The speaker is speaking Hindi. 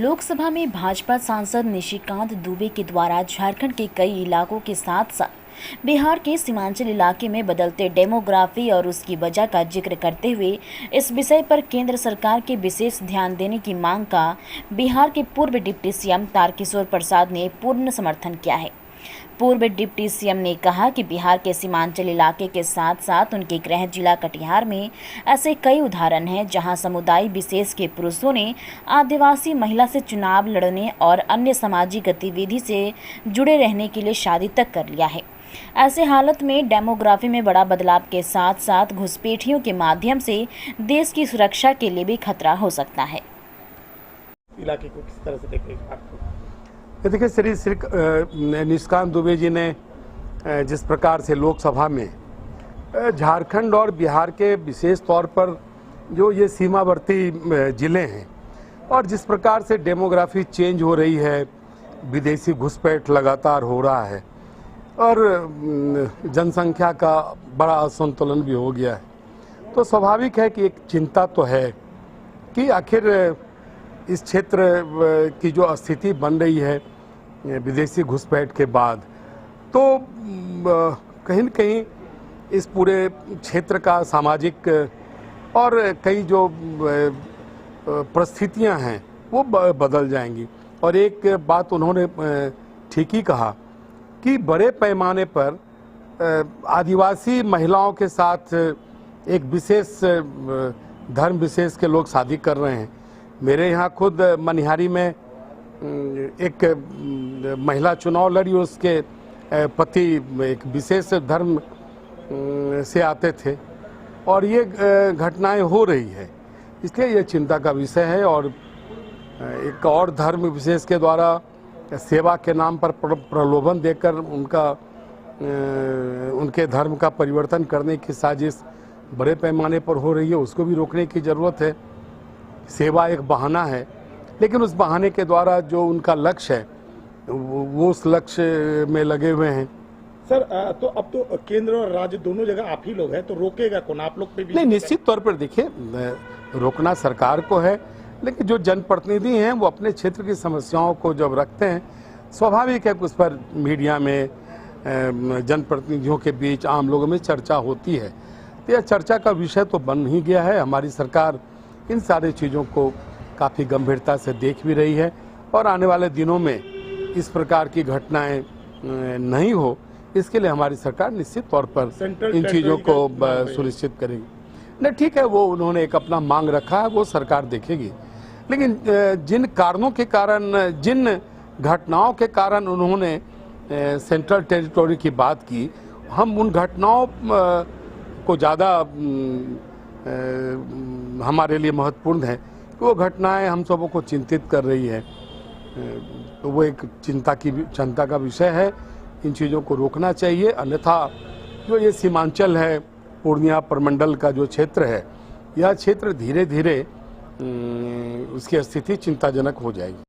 लोकसभा में भाजपा सांसद निशिकांत दुबे के द्वारा झारखंड के कई इलाकों के साथ साथ बिहार के सीमांचल इलाके में बदलते डेमोग्राफी और उसकी वजह का जिक्र करते हुए इस विषय पर केंद्र सरकार के विशेष ध्यान देने की मांग का बिहार के पूर्व डिप्टी सीएम तारकिशोर प्रसाद ने पूर्ण समर्थन किया है। पूर्व डिप्टी सीएम ने कहा कि बिहार के सीमांचल इलाके के साथ साथ उनके गृह जिला कटिहार में ऐसे कई उदाहरण हैं जहां समुदाय विशेष के पुरुषों ने आदिवासी महिला से चुनाव लड़ने और अन्य सामाजिक गतिविधि से जुड़े रहने के लिए शादी तक कर लिया है। ऐसे हालत में डेमोग्राफी में बड़ा बदलाव के साथ साथ घुसपैठियों के माध्यम से देश की सुरक्षा के लिए भी खतरा हो सकता है। इलाके को किस तरह से देखें आपको? देखिए, श्री निशिकांत दुबे जी ने जिस प्रकार से लोकसभा में झारखंड और बिहार के विशेष तौर पर जो ये सीमावर्ती ज़िले हैं और जिस प्रकार से डेमोग्राफी चेंज हो रही है, विदेशी घुसपैठ लगातार हो रहा है और जनसंख्या का बड़ा असंतुलन भी हो गया है, तो स्वाभाविक है कि एक चिंता तो है कि आखिर इस क्षेत्र की जो स्थिति बन रही है विदेशी घुसपैठ के बाद, तो कहीं न कहीं इस पूरे क्षेत्र का सामाजिक और कई जो परिस्थितियां हैं वो बदल जाएंगी। और एक बात उन्होंने ठीक ही कहा कि बड़े पैमाने पर आदिवासी महिलाओं के साथ एक विशेष धर्म विशेष के लोग शादी कर रहे हैं। मेरे यहाँ खुद मनिहारी में एक महिला चुनाव लड़ी, उसके पति एक विशेष धर्म से आते थे और ये घटनाएं हो रही है, इसलिए ये चिंता का विषय है। और एक और धर्म विशेष के द्वारा सेवा के नाम पर प्रलोभन देकर उनके धर्म का परिवर्तन करने की साजिश बड़े पैमाने पर हो रही है, उसको भी रोकने की ज़रूरत है। सेवा एक बहाना है, लेकिन उस बहाने के द्वारा जो उनका लक्ष्य है वो उस लक्ष्य में लगे हुए हैं। सर, तो अब तो केंद्र और राज्य दोनों जगह आप ही लोग हैं, तो रोकेगा कौन? आप लोग पे भी नहीं, निश्चित तौर पर देखिए, रोकना सरकार को है, लेकिन जो जनप्रतिनिधि हैं वो अपने क्षेत्र की समस्याओं को जब रखते हैं, स्वाभाविक है कि उस पर मीडिया में जनप्रतिनिधियों के बीच आम लोगों में चर्चा होती है। तो यह चर्चा का विषय तो बन ही गया है। हमारी सरकार इन सारी चीज़ों को काफ़ी गंभीरता से देख भी रही है और आने वाले दिनों में इस प्रकार की घटनाएं नहीं हो, इसके लिए हमारी सरकार निश्चित तौर पर इन चीज़ों को सुनिश्चित करेगी। नहीं, ठीक है, वो उन्होंने एक अपना मांग रखा है, वो सरकार देखेगी, लेकिन जिन कारणों के कारण, जिन घटनाओं के कारण उन्होंने सेंट्रल टेरिटोरी की बात की, हम उन घटनाओं को ज़्यादा हमारे लिए महत्वपूर्ण है कि वो घटनाएं हम सबों को चिंतित कर रही है, तो वो एक चिंता का विषय है। इन चीज़ों को रोकना चाहिए, अन्यथा जो ये सीमांचल है, पूर्णिया प्रमंडल का जो क्षेत्र है, यह क्षेत्र धीरे धीरे उसकी स्थिति चिंताजनक हो जाएगी।